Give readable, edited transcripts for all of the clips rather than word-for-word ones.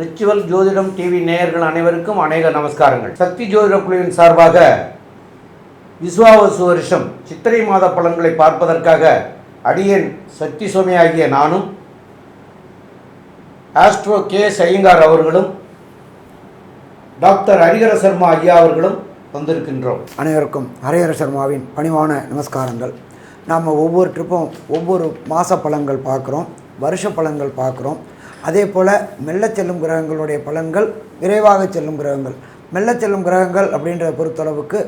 Ritual ஜோதிடம் TV நேயர்கள் அனைவருக்கும் அநேக நமஸ்காரங்கள். சக்தி ஜோதிட குழுவின் சார்பாக விஸ்வாவசு வருஷம் சித்திரை மாத பலன்களை பார்ப்பதற்காக அடியேன் சக்தி சுவாமி ஆகிய நானும் ஆஸ்ட்ரோ கே ஐயங்கார் அவர்களும் டாக்டர் ஹரிஹர சர்மா ஐயா அவர்களும் வந்திருக்கின்றோம். அனைவருக்கும் ஹரிஹர சர்மாவின் பணிவான நமஸ்காரங்கள். நாம் ஒவ்வொரு ட்ரிப்பும் ஒவ்வொரு மாத பலன்கள் பார்க்குறோம், வருஷ பலன்கள் பார்க்குறோம். அதே போல் மெல்ல செல்லும் கிரகங்களுடைய பலன்கள், விரைவாக செல்லும் கிரகங்கள். மெல்ல செல்லும் கிரகங்கள் அப்படின்றத பொறுத்தளவுக்கு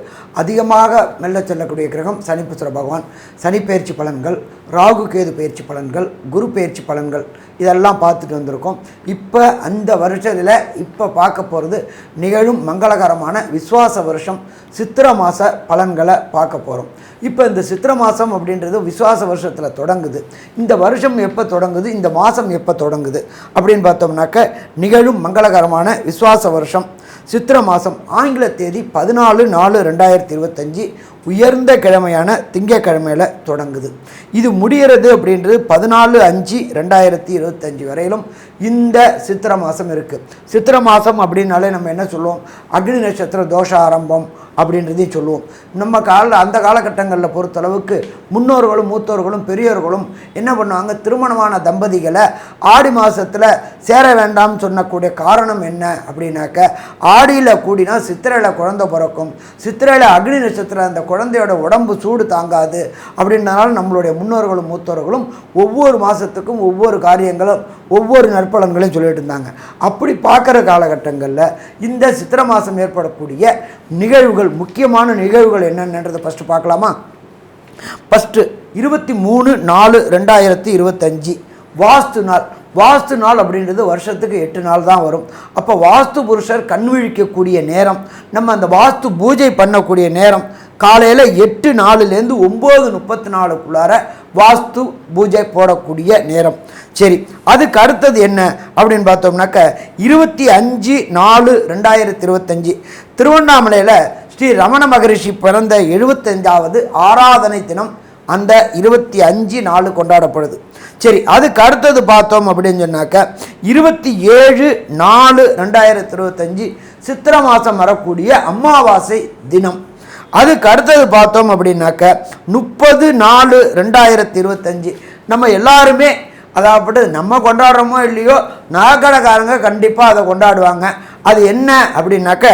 அதிகமாக மெல்ல செல்லக்கூடிய கிரகம் சனிப்புத்திர பகவான். சனி பயிற்சி பலன்கள், ராகு கேது பயிற்சி பலன்கள், குரு பயிற்சி பலன்கள் இதெல்லாம் பார்த்துட்டு வந்திருக்கோம். இப்போ அந்த வருஷத்தில் இப்போ பார்க்க போகிறது நிகழும் மங்களகரமான விஸ்வாச வருஷம் சித்திரை மாத பலன்களை பார்க்க போகிறோம். இப்போ இந்த சித்திரை மாதம் அப்படின்றது விஸ்வாச வருஷத்தில் தொடங்குது. இந்த வருஷம் எப்போ தொடங்குது, இந்த மாதம் எப்போ தொடங்குது அப்படின்னு பார்த்தோம்னாக்க நிகழும் மங்களகரமான விஸ்வாச வருஷம் சித்திரை மாதம் ஆங்கில தேதி 14/4/2025 உயர்ந்த கிழமையான திங்கக்கிழமையில் தொடங்குது. இது முடிகிறது அப்படின்றது 14/5/2025 வரையிலும் இந்த சித்திரை மாதம் இருக்குது. சித்திரை மாதம் அப்படின்னாலே நம்ம என்ன சொல்லுவோம், அக்னி நட்சத்திர தோஷ ஆரம்பம் அப்படின்றதையும் சொல்லுவோம். நம்ம அந்த காலகட்டங்களில் பொறுத்தளவுக்கு முன்னோர்களும் மூத்தோர்களும் பெரியோர்களும் என்ன பண்ணுவாங்க, திருமணமான தம்பதிகளை ஆடி மாதத்தில் சேர வேண்டாம்னு சொன்னக்கூடிய காரணம் என்ன அப்படின்னாக்க, ஆடியில் கூடினா சித்திரையில் குழந்தை பிறக்கும், சித்திரையில் அக்னி நட்சத்திரம் அந்த குழந்தையோட உடம்பு சூடு தாங்காது அப்படின்றனால நம்மளுடைய முன்னோர்களும் மூத்தோர்களும் ஒவ்வொரு மாதத்துக்கும் ஒவ்வொரு காரியங்களும் ஒவ்வொரு நற்பலன்களையும் சொல்லிட்டு இருந்தாங்க. அப்படி பார்க்குற காலகட்டங்களில் இந்த சித்திரை மாதம் ஏற்படக்கூடிய நிகழ்வுகள், முக்கியமான நிகழ்வுகள் என்னென்னன்றதை ஃபஸ்ட்டு பார்க்கலாமா? ஃபஸ்ட்டு 23/4/2025 வாஸ்து நாள். வாஸ்து நாள் அப்படின்றது வருஷத்துக்கு 8 நாள் தான் வரும். அப்போ வாஸ்து புருஷர் கண் விழிக்கக்கூடிய நேரம், நம்ம அந்த வாஸ்து பூஜை பண்ணக்கூடிய நேரம் காலையில் 8:04லேருந்து 9:34க்குள்ளார வாஸ்து பூஜை போடக்கூடிய நேரம். சரி, அதுக்கு அடுத்தது என்ன அப்படின்னு பார்த்தோம்னாக்க 25/4/2025 திருவண்ணாமலையில் ஸ்ரீ ரமண மகரிஷி பிறந்த 75வது ஆராதனை தினம் அந்த 25/4 கொண்டாடப்படுது. சரி, அதுக்கு அடுத்தது பார்த்தோம் அப்படின்னு சொன்னாக்க 27/4/2025 சித்திரை மாதம் வரக்கூடிய அமாவாசை தினம். அதுக்கு அடுத்தது பார்த்தோம் அப்படின்னாக்க 30/4/2025 நம்ம எல்லாருமே, அதாவது நம்ம கொண்டாடுறோமோ இல்லையோ நகைக்கடைக்காரங்க கண்டிப்பாக அதை கொண்டாடுவாங்க. அது என்ன அப்படின்னாக்க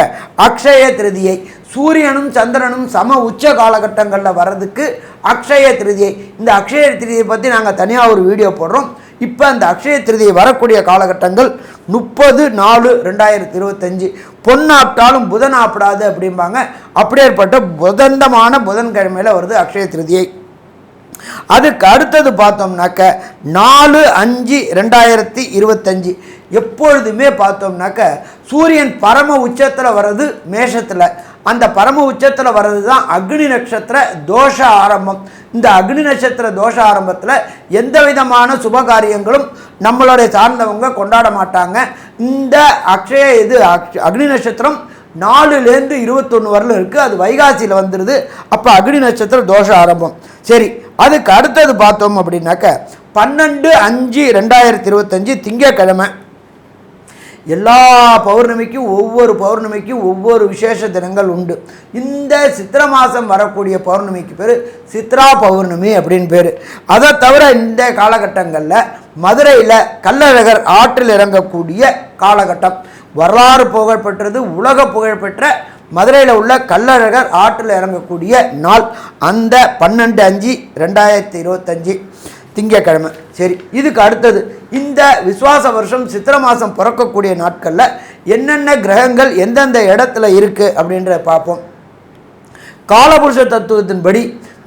அக்ஷய திருதியை. சூரியனும் சந்திரனும் சம உச்ச காலகட்டங்களில் வர்றதுக்கு அக்ஷய திருதியை. இந்த அக்ஷய திருதியை பற்றி நாங்கள் தனியாக ஒரு வீடியோ போடுறோம். இப்போ அந்த அக்ஷய திருதியை வரக்கூடிய காலகட்டங்கள் 30/4/2025. பொன்னாப்டாலும் புதன் ஆப்பிடாது அப்படிம்பாங்க. அப்படியேற்பட்ட புதந்தமான புதன்கிழமையில் வருது அக்ஷய திருதியை. அதுக்கு அடுத்தது பார்த்தோம்னாக்க 4/5/2025 எப்பொழுதுமே பார்த்தோம்னாக்க சூரியன் பரம உச்சத்தில் வர்றது மேஷத்தில். அந்த பரம உச்சத்தில் வர்றது தான் அக்னி நட்சத்திர தோஷ ஆரம்பம். இந்த அக்னி நட்சத்திர தோஷ ஆரம்பத்தில் எந்த விதமான சுபகாரியங்களும் நம்மளுடைய சார்ந்தவங்க கொண்டாட மாட்டாங்க. இந்த அக்னி நட்சத்திரம் 4லேருந்து 21 வரலும் இருக்குது. அது வைகாசியில் வந்துடுது. அப்போ அக்னி நட்சத்திர தோஷ ஆரம்பம். சரி, அதுக்கு அடுத்தது பார்த்தோம் அப்படின்னாக்க 12/5/2025 திங்கக்கிழமை. எல்லா பௌர்ணமிக்கும் ஒவ்வொரு விசேஷ தினங்கள் உண்டு. இந்த சித்திரை மாதம் வரக்கூடிய பௌர்ணமிக்கு பேர் சித்ரா பௌர்ணமி அப்படின்னு பேர். அதை தவிர இந்த காலகட்டங்களில் மதுரையில் கள்ளழகர் ஆற்றில் இறங்கக்கூடிய காலகட்டம். வரலாறு புகழ்பெற்றது, உலக புகழ்பெற்ற மதுரையில் உள்ள கள்ளழகர் ஆற்றில் இறங்கக்கூடிய நாள் அந்த 12/5/2025 திங்கக்கிழமை. சரி, இதுக்கு அடுத்தது இந்த விஸ்வாச வருஷம் சித்திரை மாதம் பிறக்கக்கூடிய நாட்களில் என்னென்ன கிரகங்கள் எந்தெந்த இடத்துல இருக்குது அப்படின்றத பார்ப்போம். காலபுருஷ தத்துவத்தின்படி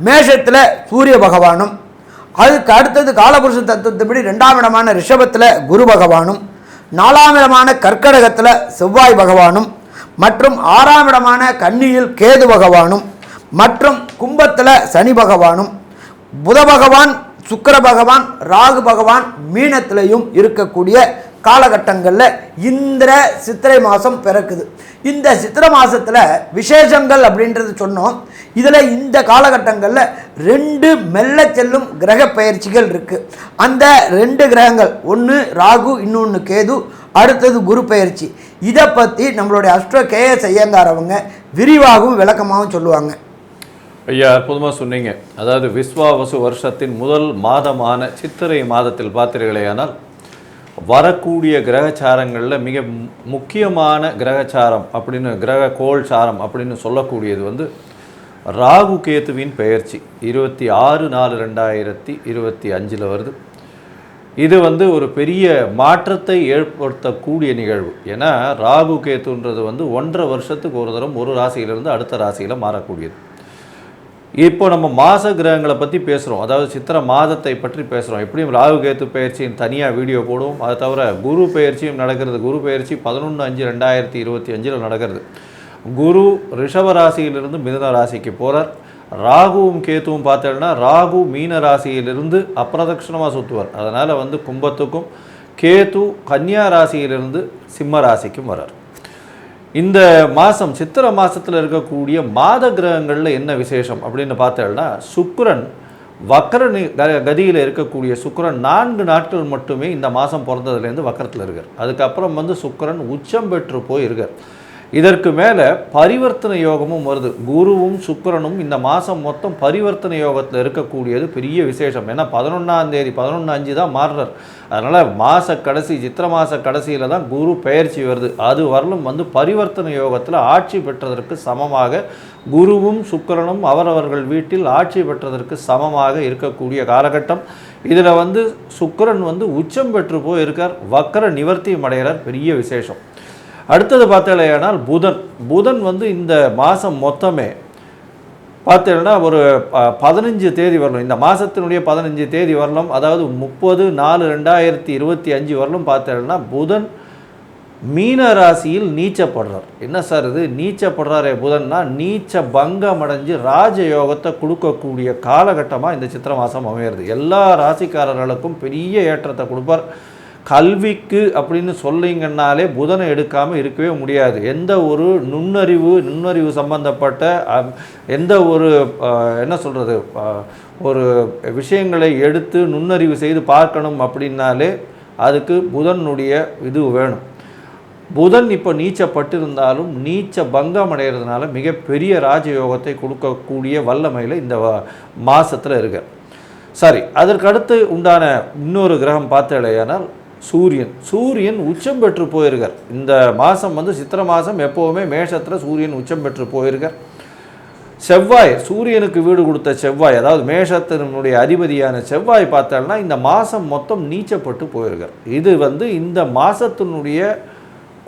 மேஷத்தில் சூரிய பகவானும், அதுக்கு அடுத்தது காலபுருஷ தத்துவத்தின்படி 2ஆம் இடமான ரிஷபத்தில் குரு பகவானும், 4ஆம் இடமான கர்க்கடகத்தில் செவ்வாய் பகவானும், மற்றும் 6ஆம் இடமான கன்னியில் கேது பகவானும், மற்றும் கும்பத்தில் சனி பகவானும், புத பகவான், சுக்கிர பகவான், ராகு பகவான் மீனத்திலையும் இருக்கக்கூடிய காலகட்டங்களில் இந்த சித்திரை மாதம் பிறக்குது. இந்த சித்திரை மாதத்தில் விசேஷங்கள் அப்படின்றது சொன்னோம். இதில் இந்த காலகட்டங்களில் 2 மெல்ல செல்லும் கிரக பயிற்சிகள் இருக்குது. அந்த 2 கிரகங்கள், ஒன்று ராகு, இன்னொன்று கேது, அடுத்தது குரு பயிற்சி. இதை பற்றி நம்மளுடைய அஸ்ட்ரோ KS ஐயங்கார் அவங்க விரிவாகவும் விளக்கமாகவும் சொல்லுவாங்க. ஐயா, அற்புதமாக சொன்னீங்க. அதாவது விஸ்வாவசு வருஷத்தின் முதல் மாதமான சித்திரை மாதத்தில் பார்த்தீர்களேயானால் வரக்கூடிய கிரகச்சாரங்களில் மிக முக்கியமான கிரகச்சாரம் அப்படின்னு கிரக கோள் சாரம் அப்படின்னு சொல்லக்கூடியது ராகு கேத்துவின் பெயர்ச்சி 26/4/2025 வருது. இது ஒரு பெரிய மாற்றத்தை ஏற்படுத்தக்கூடிய நிகழ்வு. ஏன்னா ராகு கேத்துன்றது 1.5 வருஷத்துக்கு ஒரு தரம் ஒரு ராசியிலிருந்து அடுத்த ராசியில் மாறக்கூடியது. இப்போ நம்ம மாத கிரகங்களை பற்றி பேசுகிறோம், அதாவது சித்திரை மாதத்தை பற்றி பேசுகிறோம். எப்படியும் ராகு கேத்து பயிற்சியின் தனியாக வீடியோ போடுவோம். அதை தவிர குரு பயிற்சியும் நடக்கிறது. குரு பயிற்சி 11/5/2025 நடக்கிறது. குரு ரிஷப ராசியிலிருந்து மிதுன ராசிக்கு போகிறார். ராகுவும் கேத்துவும் பார்த்தோம்னா ராகு மீன ராசியிலிருந்து அப்பிரதட்சணமாக சுற்றுவார். அதனால் கும்பத்துக்கும், கேத்து கன்னியா ராசியிலிருந்து சிம்ம ராசிக்கும் வரார். இந்த மாதம் சித்திரை மாதத்தில் இருக்கக்கூடிய மாத கிரகங்களில் என்ன விசேஷம் அப்படின்னு பார்த்தோம்னா சுக்கிரன் வக்கர கதியில் இருக்கக்கூடிய சுக்கிரன் 4 நாட்கள் மட்டுமே இந்த மாதம் பிறந்ததுலேருந்து வக்கரத்தில் இருக்கார். அதுக்கப்புறம் சுக்கிரன் உச்சம் பெற்று போய் இருக்கார். இதற்கு மேலே பரிவர்த்தனை யோகமும் வருது. குருவும் சுக்கிரனும் இந்த மாதம் மொத்தம் பரிவர்த்தனை யோகத்தில் இருக்கக்கூடியது பெரிய விசேஷம். ஏன்னா 11ஆம் தேதி 11/5 தான் மாறுறார். அதனால் மாத கடைசி சித்திரை மாத கடைசியில் தான் குரு பெயர்ச்சி வருது. அது வரலும் பரிவர்த்தனை யோகத்தில் ஆட்சி பெற்றதற்கு சமமாக குருவும் சுக்கிரனும் அவரவர்கள் வீட்டில் ஆட்சி பெற்றதற்கு சமமாக இருக்கக்கூடிய காலகட்டம். இதில் சுக்கிரன் உச்சம் பெற்று போய் இருக்கார். வக்கர நிவர்த்தியும் அடைகிறார். பெரிய விசேஷம். அடுத்தது பார்த்தீங்கன்னா புதன் இந்த மாதம் மொத்தமே பார்த்தீங்கன்னா ஒரு 15 தேதி வரலும், இந்த மாதத்தினுடைய 15 தேதி வரலும், அதாவது 30/4/2025 வரலும் பார்த்தீங்கன்னா புதன் மீன ராசியில் நீச்சப்படுறார். என்ன சார் இது நீச்சப்படுறாரே புதன்னா, நீச்ச பங்கம் அடைஞ்சு ராஜயோகத்தை கொடுக்கக்கூடிய காலகட்டமாக இந்த சித்திரை மாதம் அமையிறது. எல்லா ராசிக்காரர்களுக்கும் பெரிய ஏற்றத்தை கொடுப்பார். கல்விக்கு அப்படின்னு சொல்லிங்கன்னாலே புதனை எடுக்காமல் இருக்கவே முடியாது. எந்த ஒரு நுண்ணறிவு சம்பந்தப்பட்ட எந்த ஒரு என்ன சொல்கிறது ஒரு விஷயங்களை எடுத்து நுண்ணறிவு செய்து பார்க்கணும் அப்படின்னாலே அதுக்கு புதனுடைய இது வேணும். புதன் இப்போ நீச்சப்பட்டிருந்தாலும் நீச்ச பங்கம் அடைகிறதுனால மிகப்பெரிய ராஜயோகத்தை கொடுக்கக்கூடிய வல்லமையில் இந்த மாதத்தில் இருக்க. சரி, அதற்கு அடுத்து உண்டான இன்னொரு கிரகம் பார்த்தேனால் சூரியன் உச்சம் பெற்று போயிருக்கார். இந்த மாதம் சித்திரை மாதம் எப்போவுமே மேஷத்தில் சூரியன் உச்சம் பெற்று போயிருக்கார். செவ்வாய், சூரியனுக்கு வீடு கொடுத்த செவ்வாய், அதாவது மேஷத்தினுடைய அதிபதியான செவ்வாய் பார்த்தோம்னா இந்த மாதம் மொத்தம் நீச்சப்பட்டு போயிருக்கார். இது இந்த மாதத்தினுடைய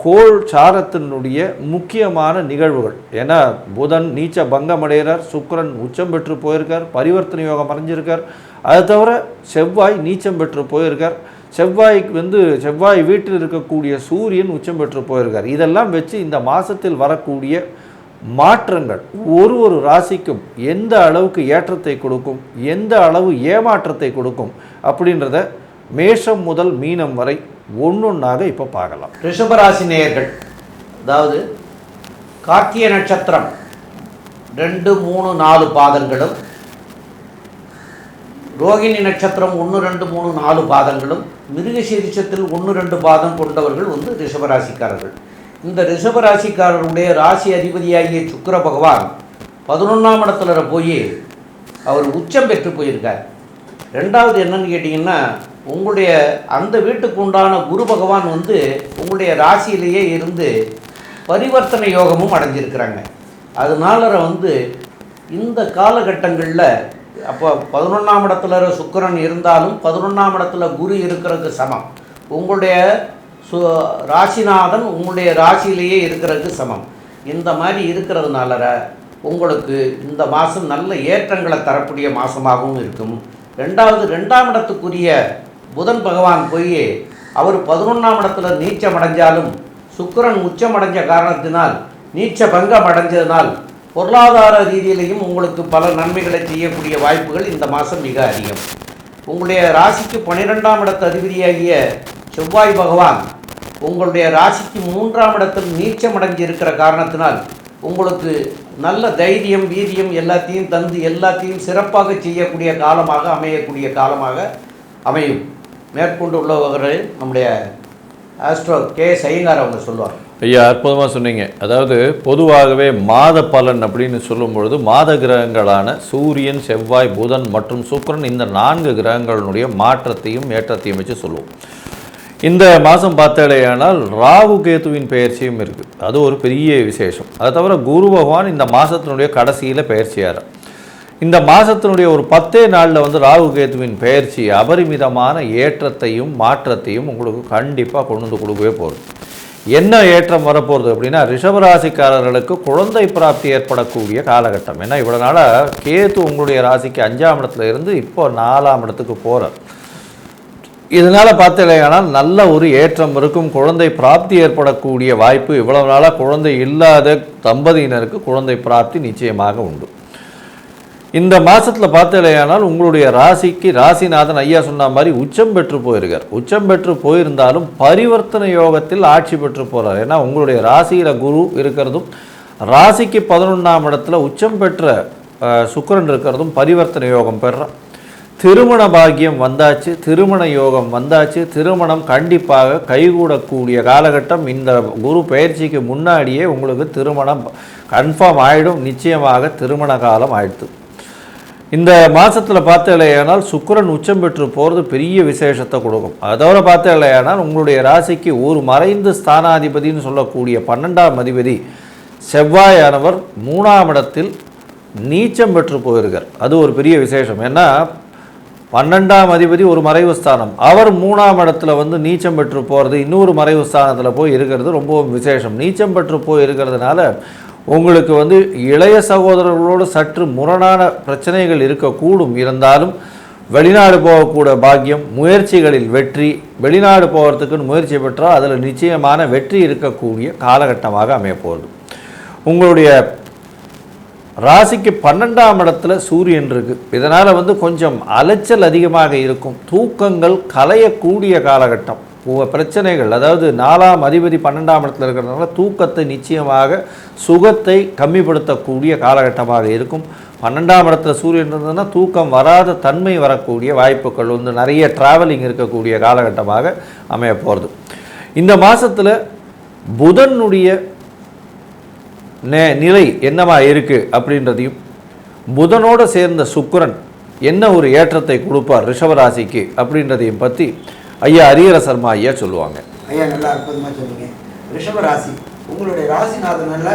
கோள் சாரத்தினுடைய முக்கியமான நிகழ்வுகள். ஏன்னா புதன் நீச்ச பங்கம் அடைகிறார், சுக்கிரன் உச்சம் பெற்று போயிருக்கார், பரிவர்த்தனை யோகம் அடைஞ்சிருக்கார். அது தவிர செவ்வாய் நீச்சம் பெற்று போயிருக்கார். செவ்வாய் வீட்டில் இருக்கக்கூடிய சூரியன் உச்சம் பெற்று போயிருக்கார். இதெல்லாம் வச்சு இந்த மாதத்தில் வரக்கூடிய மாற்றங்கள் ஒரு ராசிக்கும் எந்த அளவுக்கு ஏற்றத்தை கொடுக்கும், எந்த அளவு ஏமாற்றத்தை கொடுக்கும் அப்படின்றத மேஷம் முதல் மீனம் வரை ஒன்றொன்றாக இப்போ பார்க்கலாம். ரிஷபராசி நேயர்கள், அதாவது கார்த்திகை நட்சத்திரம் 2, 3, 4 பாதங்களும், ரோகிணி நட்சத்திரம் 1, 2, 3, 4 பாதங்களும், மிருகசீரிஷத்தில் 1, 2 பாதம் கொண்டவர்கள் ரிஷபராசிக்காரர்கள். இந்த ரிஷபராசிக்காரருடைய ராசி அதிபதியாகிய சுக்கிர பகவான் 11ஆம் இடத்துல போய் அவர் உச்சம் பெற்று போயிருக்கார். ரெண்டாவது என்னன்னு கேட்டிங்கன்னா, உங்களுடைய அந்த வீட்டுக்கு உண்டான குரு பகவான் உங்களுடைய ராசியிலேயே இருந்து பரிவர்த்தனை யோகமும் அடைஞ்சிருக்கிறாங்க. அதனால இந்த காலகட்டங்களில் அப்போ 11ஆம் இடத்துல சுக்கிரன் இருந்தாலும் 11ஆம் இடத்துல குரு இருக்கிறதுக்கு சமம். உங்களுடைய ராசிநாதன் உங்களுடைய ராசியிலேயே இருக்கிறதுக்கு சமம். இந்த மாதிரி இருக்கிறதுனால உங்களுக்கு இந்த மாதம் நல்ல ஏற்றங்களை தரக்கூடிய மாதமாகவும் இருக்கும். ரெண்டாவது 2ஆம் இடத்துக்குரிய புதன் பகவான் போய் அவர் 11ஆம் இடத்துல நீச்சம் அடைஞ்சாலும் சுக்கிரன் உச்சம் அடைஞ்ச காரணத்தினால் நீச்ச பங்கம் அடைஞ்சதுனால் பொருளாதார ரீதியிலையும் உங்களுக்கு பல நன்மைகளை செய்யக்கூடிய வாய்ப்புகள் இந்த மாதம் மிக அதிகம். உங்களுடைய ராசிக்கு 12ஆம் இடத்து அதிபதியாகிய செவ்வாய் பகவான் உங்களுடைய ராசிக்கு 3ஆம் இடத்தில் நீச்சமடைஞ்சு இருக்கிற காரணத்தினால் உங்களுக்கு நல்ல தைரியம் வீரியம் எல்லாத்தையும் தந்து எல்லாத்தையும் சிறப்பாக செய்யக்கூடிய காலமாக அமையக்கூடிய காலமாக அமையும். மேற்கொண்டு உள்ளவர்கள் நம்முடைய ஆஸ்ட்ரோ கே ஐயங்கார் அவங்க சொல்லுவாங்க. ஐயா, அற்புதமாக சொன்னீங்க. அதாவது பொதுவாகவே மாத பலன் அப்படின்னு சொல்லும் பொழுது மாத கிரகங்களான சூரியன், செவ்வாய், புதன் மற்றும் சுக்கிரன் இந்த 4 கிரகங்களுடைய மாற்றத்தையும் ஏற்றத்தையும் வச்சு சொல்லுவோம். இந்த மாதம் பார்த்தாலேயானால் ராகு கேத்துவின் பெயர்ச்சியும் இருக்குது. அது ஒரு பெரிய விசேஷம். அதை தவிர குரு பகவான் இந்த மாதத்தினுடைய கடைசியில் பெயர்ச்சியார். இந்த மாதத்தினுடைய ஒரு 10 நாளில் வந்து ராகு கேத்துவின் பெயர்ச்சி அபரிமிதமான ஏற்றத்தையும் மாற்றத்தையும் உங்களுக்கு கண்டிப்பாக கொண்டு வந்து கொடுக்கவே போகுது. என்ன ஏற்றம் வரப்போகிறது அப்படின்னா, ரிஷபராசிக்காரர்களுக்கு குழந்தை பிராப்தி ஏற்படக்கூடிய காலகட்டம். ஏன்னா இவ்வளோ நாளாக கேத்து உங்களுடைய ராசிக்கு 5ஆம் இடத்துல இருந்து இப்போ 4ஆம் இடத்துக்கு போகிறார். இதனால் பார்த்தீங்கன்னா நல்ல ஒரு ஏற்றம் இருக்கும். குழந்தை பிராப்தி ஏற்படக்கூடிய வாய்ப்பு. இவ்வளவு நாளாக குழந்தை இல்லாத தம்பதியினருக்கு குழந்தை பிராப்தி நிச்சயமாக உண்டு. இந்த மாதத்தில் பார்த்தீங்கன்னா உங்களுடைய ராசிக்கு ராசிநாதன் ஐயா சொன்ன மாதிரி உச்சம் பெற்று போயிருக்கார். உச்சம் பெற்று போயிருந்தாலும் பரிவர்த்தனை யோகத்தில் ஆட்சி பெற்று போகிறார். ஏன்னா உங்களுடைய ராசியில் குரு இருக்கிறதும் ராசிக்கு 11ஆம் இடத்துல உச்சம் பெற்ற சுக்கிரன் இருக்கிறதும் பரிவர்த்தனை யோகம் பெறார். திருமண பாக்கியம் வந்தாச்சு, திருமண யோகம் வந்தாச்சு. திருமணம் கண்டிப்பாக கைகூடக்கூடிய காலகட்டம். இந்த குரு பயிற்சிக்கு முன்னாடியே உங்களுக்கு திருமணம் கன்ஃபார்ம் ஆகிடும். நிச்சயமாக திருமண காலம் ஆயிடுது. இந்த மாதத்தில் பார்த்தலையானால் சுக்கிரன் உச்சம் பெற்று போகிறது பெரிய விசேஷத்தை கொடுக்கும். அதோட பார்த்தலையானால் உங்களுடைய ராசிக்கு ஒரு மறைந்து ஸ்தானாதிபதினு சொல்லக்கூடிய 12ஆம் அதிபதி செவ்வாயானவர் 3ஆம் இடத்தில் நீச்சம் பெற்று போயிருக்கார். அது ஒரு பெரிய விசேஷம். ஏன்னா 12ஆம் அதிபதி ஒரு மறைவு ஸ்தானம், அவர் 3ஆம் இடத்துல வந்து நீச்சம் பெற்று போகிறது, இன்னொரு மறைவு ஸ்தானத்தில் போய் இருக்கிறது ரொம்ப விசேஷம். நீச்சம் பெற்று போய் இருக்கிறதுனால உங்களுக்கு வந்து இளைய சகோதரர்களோடு சற்று முரணான பிரச்சனைகள் இருக்கக்கூடும். இருந்தாலும் வெளிநாடு போகக்கூட பாக்கியம், முயற்சிகளில் வெற்றி, வெளிநாடு போகிறதுக்குன்னு முயற்சி பெற்றால் அதில் நிச்சயமான வெற்றி இருக்கக்கூடிய காலகட்டமாக அமையப்போகுது. உங்களுடைய ராசிக்கு 12ஆம் இடத்துல சூரியன் இருக்குது. இதனால் வந்து கொஞ்சம் அலைச்சல் அதிகமாக இருக்கும். தூக்கங்கள் கலையக்கூடிய காலகட்டம். பிரச்சனைகள், அதாவது 4ஆம் அதிபதி 12ஆம் இடத்துல இருக்கிறதுனால தூக்கத்தை நிச்சயமாக சுகத்தை கம்மிப்படுத்தக்கூடிய காலகட்டமாக இருக்கும். 12ஆம் இடத்துல சூரியன் இருந்ததுன்னா தூக்கம் வராத தன்மை வரக்கூடிய வாய்ப்புகள் வந்து நிறைய ட்ராவலிங் இருக்கக்கூடிய காலகட்டமாக அமைய போகிறது. இந்த மாதத்தில் புதனுடைய நிலை என்னவா இருக்குது அப்படின்றதையும், புதனோடு சேர்ந்த சுக்கிரன் என்ன ஒரு ஏற்றத்தை கொடுப்பார் ரிஷபராசிக்கு அப்படின்றதையும் பற்றி ஐயா ஹரிஹர சர்மா ஐயா சொல்லுவாங்க. ஐயா நல்லா அற்புதமாக சொல்லுங்க. ரிஷபராசி உங்களுடைய ராசிநாதனில்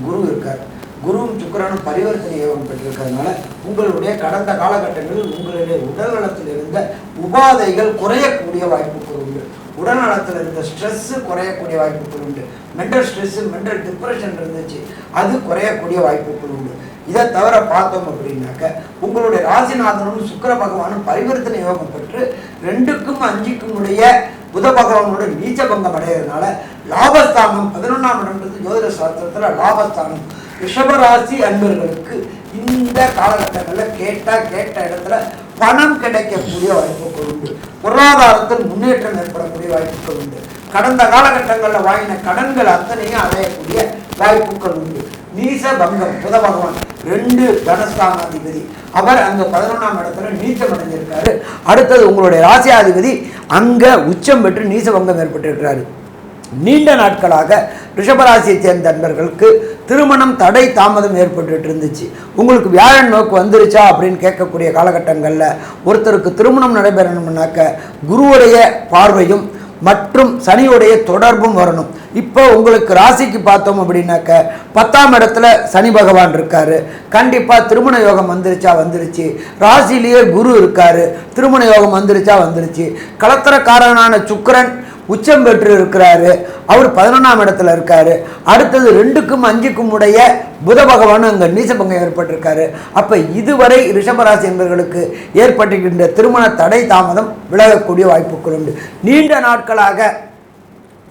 குரு இருக்கார். குருவும் சுக்கிரனும் பரிவர்த்தனை யோகம் பெற்றிருக்கிறதுனால உங்களுடைய கடந்த காலகட்டங்களில் உங்களுடைய உடல் நலத்தில் இருந்த உபாதைகள் குறையக்கூடிய வாய்ப்புகள் உண்டு. உடல் நலத்தில் இருந்த ஸ்ட்ரெஸ்ஸு குறையக்கூடிய வாய்ப்புகள் உண்டு. மென்டல் ஸ்ட்ரெஸ்ஸு, மென்டல் டிப்ரெஷன் இருந்துச்சு, அது குறையக்கூடிய வாய்ப்புகள் உண்டு. இதை தவிர பார்த்தோம் அப்படின்னாக்க உங்களுடைய ராசிநாதனும் சுக்கிர பகவானும் பரிவர்த்தனை யோகம் பெற்று 2க்கும் 5க்கும் உடைய புத பகவானோட நீச்ச பங்கம் அடைகிறதுனால லாபஸ்தானம் 11ஆம் இடம்ன்றது ஜோதிட சாஸ்திரத்தில் லாபஸ்தானம். ரிஷபராசி அன்பர்களுக்கு இந்த காலகட்டங்களில் கேட்ட இடத்துல பணம் கிடைக்கக்கூடிய வாய்ப்புகள் உண்டு. பொருளாதாரத்தில் முன்னேற்றம் ஏற்படக்கூடிய வாய்ப்புகள் உண்டு. கடந்த காலகட்டங்களில் வாங்கின கடன்கள் அத்தனையும் அடையக்கூடிய வாய்ப்புகள் உண்டு. நீச பங்கம் புத பகவான் 2 தனஸ்தானாதிபதி, அவர் அங்கே 11ஆம் இடத்துல நீச்சம் அடைஞ்சிருக்காரு. அடுத்தது உங்களுடைய ராசியாதிபதி அங்கே உச்சம் பெற்று நீச பங்கம் ஏற்பட்டிருக்கிறாரு. நீண்ட நாட்களாக ரிஷபராசியை சேர்ந்த நண்பர்களுக்கு திருமணம் தடை தாமதம் ஏற்பட்டு இருந்துச்சு. உங்களுக்கு வியாழன் நோக்கு வந்துருச்சா அப்படின்னு கேட்கக்கூடிய காலகட்டங்களில் ஒருத்தருக்கு திருமணம் நடைபெறணும்னாக்க குருவுடைய பார்வையும் மற்றும் சனியுடைய தொடர்பும் வரணும். இப்போ உங்களுக்கு ராசிக்கு பார்த்தோம் அப்படின்னாக்க 10ஆம் இடத்துல சனி பகவான் இருக்காரு. கண்டிப்பாக திருமண யோகம் வந்துருச்சு. ராசிலேயே குரு இருக்காரு, திருமண யோகம் வந்துருச்சு. கலத்திரக்காரனான சுக்கிரன் உச்சம் பெற்று இருக்கிறாரு, அவர் 11ஆம் இடத்துல இருக்காரு. அடுத்தது 2க்கும் 5க்கும் உடைய புத பகவான் அங்கே நீசபங்கம் ஏற்பட்டிருக்காரு. அப்போ இதுவரை ரிஷபராசி என்பவர்களுக்கு ஏற்பட்டிருக்கின்ற திருமண தடை தாமதம் விலகக்கூடிய வாய்ப்புகள் உண்டு. நீண்ட நாட்களாக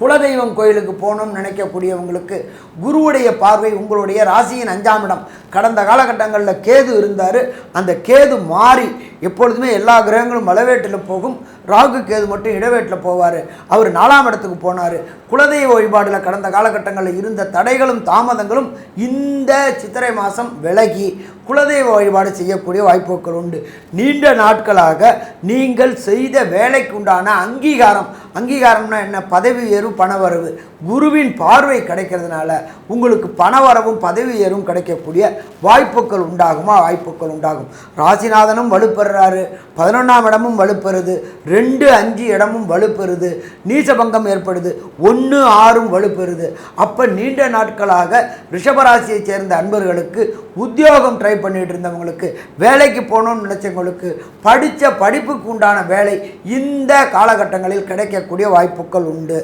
குலதெய்வம் கோயிலுக்கு போகணும்னு நினைக்கக்கூடியவங்களுக்கு குருவுடைய பார்வை உங்களுடைய ராசியின் 5ஆம் இடம். கடந்த காலகட்டங்களில் கேது இருந்தார், அந்த கேது மாறி எப்பொழுதுமே எல்லா கிரகங்களும் வளவேட்டில் போகும், ராகு கேது மட்டும் இடவேட்டில் போவார். அவர் 4ஆம் இடத்துக்கு போனார். குலதெய்வ வழிபாடில் கடந்த காலகட்டங்களில் இருந்த தடைகளும் தாமதங்களும் இந்த சித்திரை மாதம் விலகி குலதெய்வ வழிபாடு செய்யக்கூடிய வாய்ப்புகள் உண்டு. நீண்ட நாட்களாக நீங்கள் செய்த வேலைக்கு உண்டான அங்கீகாரம்னா என்ன? பதவி உயர்வு, பணவரவு. குருவின் பார்வை கிடைக்கிறதுனால உங்களுக்கு பணவரவும் பதவி உயர்வும் கிடைக்கக்கூடிய வாய்ப்புகள் உண்டாகும். ராசிநாதனும் வலுப்பெறாரு, 11ஆம் இடமும் வலுப்பெறுது, 2, 5 இடமும் வலுப்பெறுது, நீசபங்கம் ஏற்படுது, 1, 6 வலுப்பெறுது. அப்போ நீண்ட நாட்களாக ரிஷபராசியை சேர்ந்த அன்பர்களுக்கு உத்தியோகம் ட்ரை பண்ணிட்டு இருந்தவங்களுக்கு, வேலைக்கு போகணும்னு நினைச்சவங்களுக்கு, படித்த படிப்புக்கு உண்டான வேலை இந்த காலகட்டங்களில் கிடைக்கக்கூடிய வாய்ப்புகள் உண்டு.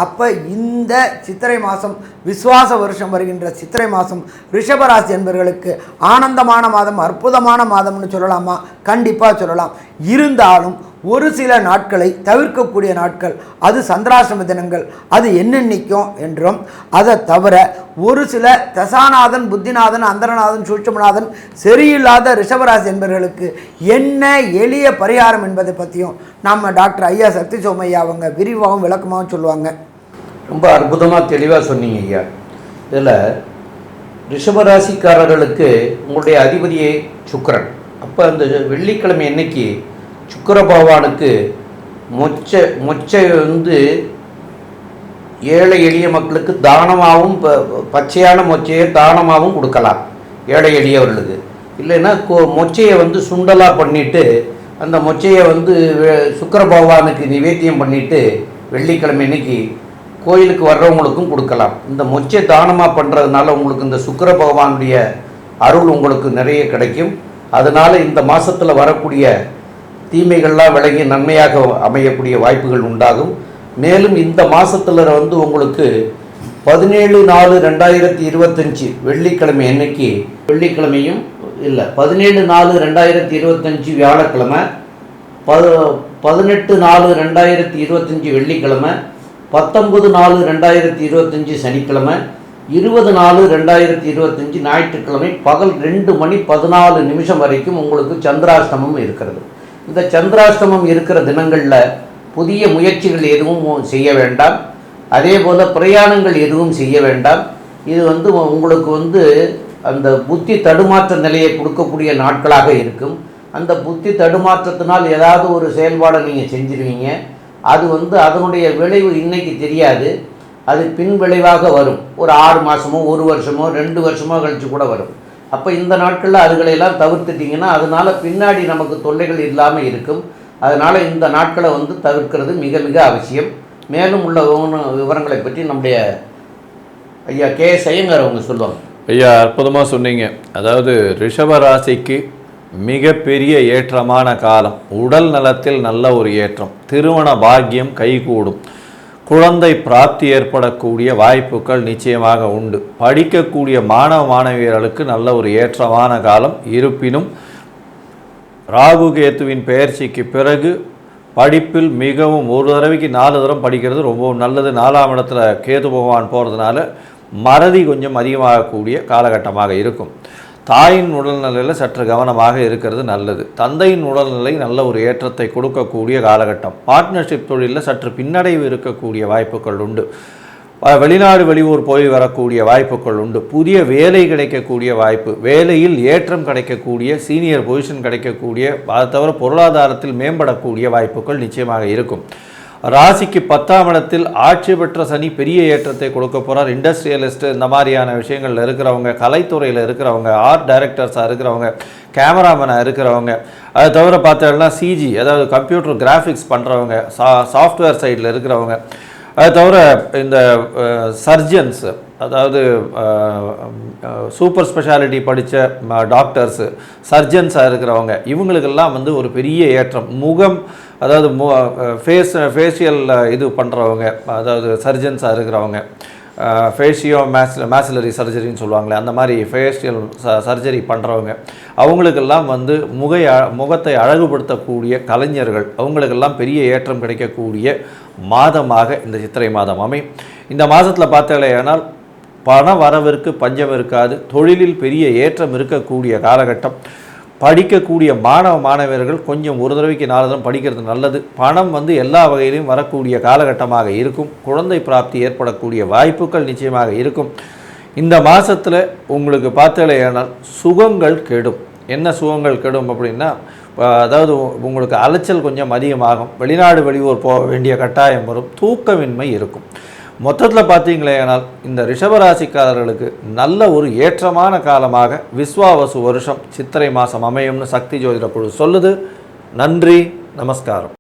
அப்போ இந்த சித்திரை மாதம், விஸ்வாச வருஷம் வருகின்ற சித்திரை மாதம் ரிஷபராசி என்பவர்களுக்கு ஆனந்தமான மாதம், அற்புதமான மாதம்னு சொல்லலாமா? கண்டிப்பாக சொல்லலாம். இருந்தாலும் ஒரு சில நாட்களை தவிர்க்கக்கூடிய நாட்கள், அது சந்திராசிரம தினங்கள், அது என்னென்னைக்கும் என்றும், அதை தவிர ஒரு சில தசாநாதன், புத்திநாதன், அந்தரநாதன், சூட்சுமநாதன் சரியில்லாத ரிஷபராசி என்பவர்களுக்கு என்ன எளிய பரிகாரம் என்பதை பற்றியும் நம்ம டாக்டர் ஐயா சக்தி சோமையா அவங்க விரிவாகவும் விளக்கமாகவும் சொல்லுவாங்க. ரொம்ப அற்புதமாக தெளிவாக சொன்னீங்க ஐயா. இதில் ரிஷபராசிக்காரர்களுக்கு உங்களுடைய அதிபதியே சுக்கிரன். அப்போ அந்த வெள்ளிக்கிழமை அன்னைக்கு சுக்கிர பகவானுக்கு மொச்சை வந்து ஏழை எளிய மக்களுக்கு தானமாகவும், பச்சையான மொச்சையை தானமாகவும் கொடுக்கலாம் ஏழை எளியவர்களுக்கு. இல்லைன்னா மொச்சையை வந்து சுண்டலாக பண்ணிவிட்டு அந்த மொச்சையை வந்து சுக்கிர பகவானுக்கு நிவேத்தியம் பண்ணிவிட்டு வெள்ளிக்கிழமை அன்னைக்கு கோயிலுக்கு வர்றவங்களுக்கும் கொடுக்கலாம். இந்த மொச்சை தானமாக பண்ணுறதுனால உங்களுக்கு இந்த சுக்கிர பகவானுடைய அருள் உங்களுக்கு நிறைய கிடைக்கும். அதனால் இந்த மாதத்தில் வரக்கூடிய தீமைகள்லாம் விலகி நன்மையாக அமையக்கூடிய வாய்ப்புகள் உண்டாகும். மேலும் இந்த மாதத்தில் வந்து உங்களுக்கு 17/4/2025 வெள்ளிக்கிழமை அன்னைக்கு, வெள்ளிக்கிழமையும் இல்லை, 17/4/2025 வியாழக்கிழமை, 18/4/2025 வெள்ளிக்கிழமை, 19/4/2025 சனிக்கிழமை, 20/4/2025 ஞாயிற்றுக்கிழமை பகல் 2:14 வரைக்கும் உங்களுக்கு சந்திராஷ்டமம் இருக்கிறது. இந்த சந்திராஷ்டமம் இருக்கிற தினங்களில் புதிய முயற்சிகள் எதுவும் செய்ய வேண்டாம். அதே போல் பிரயாணங்கள் எதுவும் செய்ய வேண்டாம். இது வந்து உங்களுக்கு வந்து அந்த புத்தி தடுமாற்ற நிலையை கொடுக்கக்கூடிய நாட்களாக இருக்கும். அந்த புத்தி தடுமாற்றத்தினால் ஏதாவது ஒரு செயல்பாடை நீங்கள் செஞ்சிருவீங்க. அது வந்து அதனுடைய விளைவு இன்னைக்கு தெரியாது, அது பின் விளைவாக வரும். ஒரு 6 மாதமோ 1 வருஷமோ 2 வருஷமோ கழித்து கூட வரும். அப்போ இந்த நாட்களில் அதுகளையெல்லாம் தவிர்த்துட்டிங்கன்னா அதனால் பின்னாடி நமக்கு தொல்லைகள் இல்லாமல் இருக்கும். அதனால் இந்த நாட்களை வந்து தவிர்க்கிறது மிக மிக அவசியம். மேலும் உள்ள விவரங்களை பற்றி நம்முடைய ஐயா கே.எஸ். ஐயங்கார் அவங்க சொல்லுவாங்க. ஐயா, அற்புதமாக சொன்னீங்க. அதாவது ரிஷபராசிக்கு மிகப்பெரிய ஏற்றமான காலம். உடல் நலத்தில் நல்ல ஒரு ஏற்றம், திருமண பாக்கியம் கைகூடும், குழந்தை பிராப்தி ஏற்படக்கூடிய வாய்ப்புகள் நிச்சயமாக உண்டு. படிக்கக்கூடிய மாணவ மாணவியர்களுக்கு நல்ல ஒரு ஏற்றமான காலம். இருப்பினும் ராகு கேத்துவின் பெயர்ச்சிக்கு பிறகு படிப்பில் மிகவும், ஒரு தடவைக்கு 4 தரம் படிக்கிறது ரொம்ப நல்லது. 4ஆம் இடத்துல கேது பகவான் போகிறதுனால மறதி கொஞ்சம் அதிகமாகக்கூடிய காலகட்டமாக இருக்கும். தாயின் உடல்நிலையில் சற்று கவனமாக இருக்கிறது நல்லது. தந்தையின் உடல்நிலை நல்ல ஒரு ஏற்றத்தை கொடுக்கக்கூடிய காலகட்டம். பார்ட்னர்ஷிப் தொழிலில் சற்று பின்னடைவு இருக்கக்கூடிய வாய்ப்புகள் உண்டு. வெளிநாடு வெளியூர் போய் வரக்கூடிய வாய்ப்புகள் உண்டு. புதிய வேலை கிடைக்கக்கூடிய வாய்ப்பு, வேலையில் ஏற்றம் கிடைக்கக்கூடிய, சீனியர் பொசிஷன் கிடைக்கக்கூடிய, அதை தவிர பொருளாதாரத்தில் மேம்படக்கூடிய வாய்ப்புகள் நிச்சயமாக இருக்கும். ராசிக்கு 10ஆம் இடத்தில் ஆட்சி பெற்ற சனி பெரிய ஏற்றத்தை கொடுக்க போகிறார். இண்டஸ்ட்ரியலிஸ்ட்டு, இந்த மாதிரியான விஷயங்களில் இருக்கிறவங்க, கலைத்துறையில் இருக்கிறவங்க, ஆர்ட் டைரக்டர்ஸாக இருக்கிறவங்க, கேமராமேனாக இருக்கிறவங்க, அதை தவிர பார்த்தோம்னா சிஜி, அதாவது கம்ப்யூட்டர் கிராஃபிக்ஸ் பண்ணுறவங்க, சாஃப்ட்வேர் சைடில் இருக்கிறவங்க, அதை தவிர இந்த சர்ஜன்ஸ், அதாவது சூப்பர் ஸ்பெஷாலிட்டி படித்த டாக்டர்ஸு, சர்ஜன்ஸாக இருக்கிறவங்க, இவங்களுக்கெல்லாம் வந்து ஒரு பெரிய ஏற்றம். முகம், அதாவது ஃபேஷியல் இது பண்ணுறவங்க, அதாவது சர்ஜன்ஸாக இருக்கிறவங்க, மேசிலரி சர்ஜரின்னு சொல்லுவாங்களே, அந்த மாதிரி ஃபேஷியல் சர்ஜரி பண்ணுறவங்க, அவங்களுக்கெல்லாம் வந்து முகத்தை அழகுபடுத்தக்கூடிய கலைஞர்கள், அவங்களுக்கெல்லாம் பெரிய ஏற்றம் கிடைக்கக்கூடிய மாதமாக இந்த சித்திரை மாதம் அமையும். இந்த மாதத்தில் பார்த்தாலேயானால் பண வரவிற்கு பஞ்சம் இருக்காது. தொழிலில் பெரிய ஏற்றம் இருக்கக்கூடிய காலகட்டம். படிக்கக்கூடிய மாணவர்கள் கொஞ்சம் ஒரு தடவைக்கு 4 தடவை படிக்கிறது நல்லது. பணம் எல்லா வகையிலும் வரக்கூடிய காலகட்டமாக இருக்கும். குழந்தை பிராப்தி ஏற்படக்கூடிய வாய்ப்புகள் நிச்சயமாக இருக்கும். இந்த மாதத்தில் உங்களுக்கு பார்த்தலையானால் சுகங்கள் கெடும். என்ன சுகங்கள் கெடும் அப்படின்னா, அதாவது உங்களுக்கு அலைச்சல் கொஞ்சம் அதிகமாகும். வெளிநாடு வெளியூர் போக வேண்டிய கட்டாயம் வரும். தூக்கமின்மை இருக்கும். மொத்தத்தில் பார்த்தீங்களேனால் இந்த ரிஷபராசிக்காரர்களுக்கு நல்ல ஒரு ஏற்றமான காலமாக விஸ்வாவசு வருஷம் சித்திரை மாதம் அமையும்னு சக்தி ஜோதிட குழு சொல்லுது. நன்றி, நமஸ்காரம்.